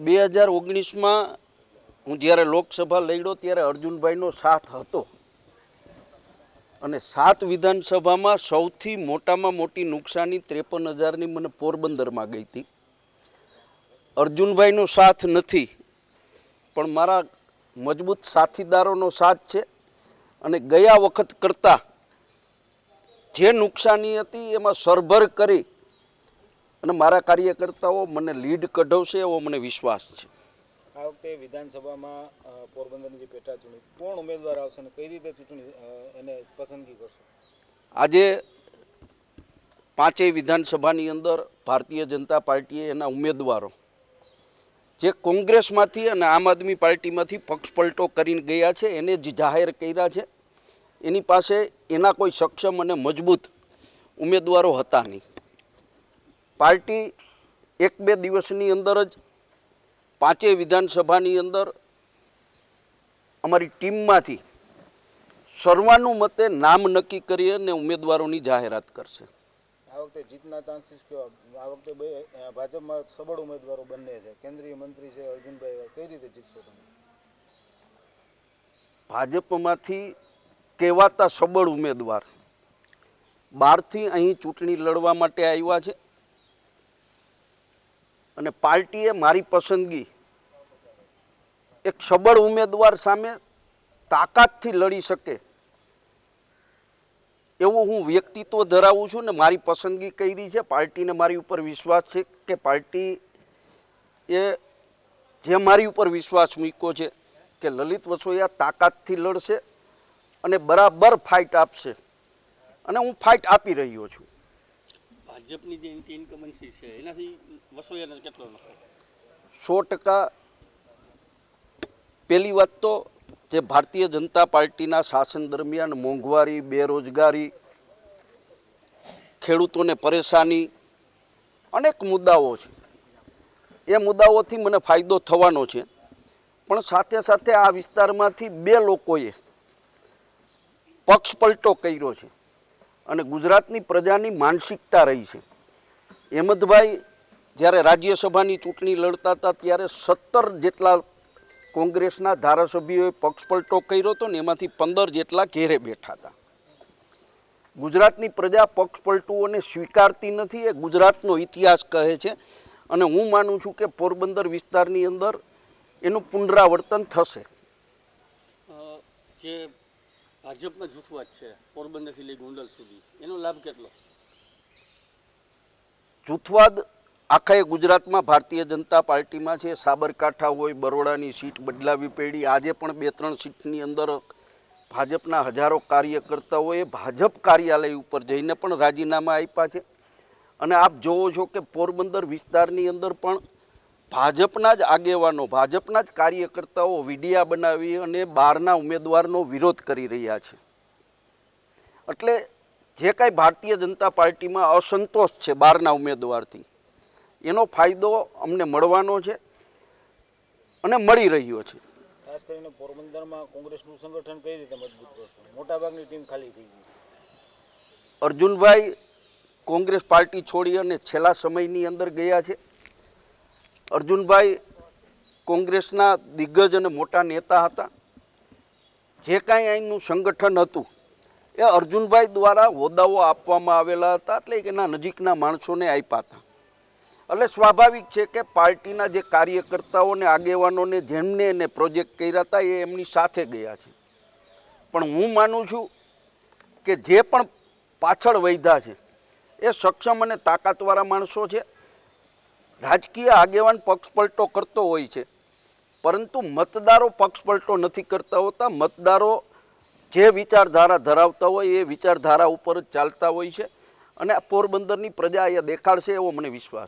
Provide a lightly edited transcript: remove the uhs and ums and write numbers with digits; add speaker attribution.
Speaker 1: 2019માં હું જ્યારે લોકસભા લડ્યો ત્યારે અર્જુનભાઈનો સાથ હતો અને 7 વિધાનસભામાં સૌથી મોટામાં મોટી નુકસાની 53,000ની મને પોરબંદરમાં ગઈ હતી. અર્જુનભાઈનો સાથ નથી પણ મારા મજબૂત સાથીદારોનો સાથ છે અને ગયા વખત કરતાં જે નુકસાની હતી એમાં સરભર કરી અને મારા કાર્યકર્તાઓ મને લીડ કઢાવશે એવો મને વિશ્વાસ છે.
Speaker 2: આ વખતે વિધાનસભામાં પોરબંદરની જે પેટા ચૂંટણી કોણ ઉમેદવાર આવશે અને કઈ રીતે ચૂંટણી એને પસંદગી કરશે?
Speaker 1: આજે 5 વિધાનસભાની અંદર ભારતીય જનતા પાર્ટીએ એના ઉમેદવારો જે કોંગ્રેસમાંથી અને આમ આદમી પાર્ટીમાંથી પક્ષ પલટો કરીને ગયા છે એને જ જાહેર કર્યા છે. એની પાસે એના કોઈ સક્ષમ અને મજબૂત ઉમેદવારો હતા નહીં. પાર્ટી 1-2 દિવસની અંદર જ 5 વિધાનસભાની અંદર અમારી ટીમમાંથી સર્વાનુમતે નામ નક્કી કરી અને ઉમેદવારોની જાહેરાત કરશે.
Speaker 2: આ વખતે જીતના ચાન્સીસ કેવા? આ વખતે ભાજપમાં સબળ ઉમેદવારો બંને છે, કેન્દ્રીય મંત્રી છે અર્જુનભાઈ, કઈ રીતે જીતશો તમે?
Speaker 1: ભાજપમાંથી કહેવાતા સબળ ઉમેદવાર બહારથી અહીં ચૂંટણી લડવા માટે આવ્યા છે અને પાર્ટીએ મારી પસંદગી એક સબળ ઉમેદવાર સામે તાકાતથી લડી શકે એવું હું વ્યક્તિત્વ ધરાવું છું ને મારી પસંદગી કરી છે. પાર્ટીને મારી ઉપર વિશ્વાસ છે કે પાર્ટી એ જે મારી ઉપર વિશ્વાસ મૂક્યો છે કે લલિત વસોયા તાકાતથી લડશે અને બરાબર ફાઇટ આપશે અને હું ફાઇટ આપી રહ્યો છું.
Speaker 3: ભાજપની જે ઇન્કમન્સી છે એનાથી વસોયાને કેટલો નફો?
Speaker 1: 100%. પહેલી વાત તો જે ભારતીય જનતા પાર્ટીના શાસન દરમિયાન મોંઘવારી, બેરોજગારી, ખેડૂતોને પરેશાની, અનેક મુદ્દાઓ છે. એ મુદ્દાઓથી મને ફાયદો થવાનો છે પણ સાથે સાથે આ વિસ્તારમાંથી 2 લોકોએ પક્ષ પલટો કર્યો છે અને ગુજરાતની પ્રજાની માનસિકતા રહી છે. અહેમદભાઈ જ્યારે રાજ્યસભાની ચૂંટણી લડતા હતા ત્યારે 17 જેટલા કોંગ્રેસના ધારાસભ્યોએ પક્ષ પલટો કર્યો હતો ને એમાંથી 15 જેટલા ઘેરે બેઠા હતા. ગુજરાતની પ્રજા પક્ષ પલટુઓને સ્વીકારતી નથી, એ ગુજરાતનો ઇતિહાસ કહે છે અને હું માનું છું કે પોરબંદર વિસ્તારની અંદર એનું પુનરાવર્તન થશે.
Speaker 3: જે ભાજપમાં જૂથવાદ છે પોરબંદરથી લઈ ગોંડલ સુધી, એનો લાભ કેટલો?
Speaker 1: જૂથવાદ આખા ગુજરાતમાં ભારતીય જનતા પાર્ટીમાં છે. સાબરકાંઠા હોય, બરોડાની સીટ બદલાવી પડી. આજે પણ 2-3 સીટની અંદર ભાજપના હજારો કાર્યકર્તાઓએ ભાજપ કાર્યાલય ઉપર જઈને પણ રાજીનામા આપ્યા છે અને આપ જોવો છો કે પોરબંદર વિસ્તારની અંદર પણ ભાજપના જ આગેવાનો, ભાજપના જ કાર્યકર્તાઓ વિડિયા બનાવી અને બહારના ઉમેદવારનો વિરોધ કરી રહ્યા છે. એટલે જે કાંઈ ભારતીય જનતા પાર્ટીમાં અસંતોષ છે બહારના ઉમેદવારથી, એનો ફાયદો અમને મળવાનો છે અને મળી રહ્યો છે.
Speaker 2: ખાસ કરીને પોરબંદરમાં કોંગ્રેસનું સંગઠન કઈ રીતે મજબૂત કરશો? મોટાભાગની ટીમ ખાલી થઈ ગઈ.
Speaker 1: અર્જુનભાઈ કોંગ્રેસ પાર્ટી છોડી અને છેલ્લા સમયની અંદર ગયા છે. અર્જુનભાઈ કોંગ્રેસના દિગ્ગજ અને મોટા નેતા હતા. જે કાંઈ અહીંનું સંગઠન હતું એ અર્જુનભાઈ દ્વારા હોદ્દાઓ આપવામાં આવેલા હતા, એટલે એના નજીકના માણસોને આપ્યા હતા. એટલે સ્વાભાવિક છે કે પાર્ટીના જે કાર્યકર્તાઓ અને આગેવાનોને જેમને એને પ્રોજેક્ટ કર્યા હતા એ એમની સાથે ગયા છે. પણ હું માનું છું કે જે પણ પાછળ વધ્યા છે એ સક્ષમ અને તાકાતવાળા માણસો છે. રાજકીય આગેવાન પક્ષ પલટો કરતો હોય છે પરંતુ મતદારો પક્ષ પલટો નથી કરતા હોતા. મતદારો જે વિચારધારા ધરાવતા હોય એ વિચારધારા ઉપર જ ચાલતા હોય છે અને આ પોરબંદરની પ્રજા એ દેખાડશે એવો મને વિશ્વાસ છે.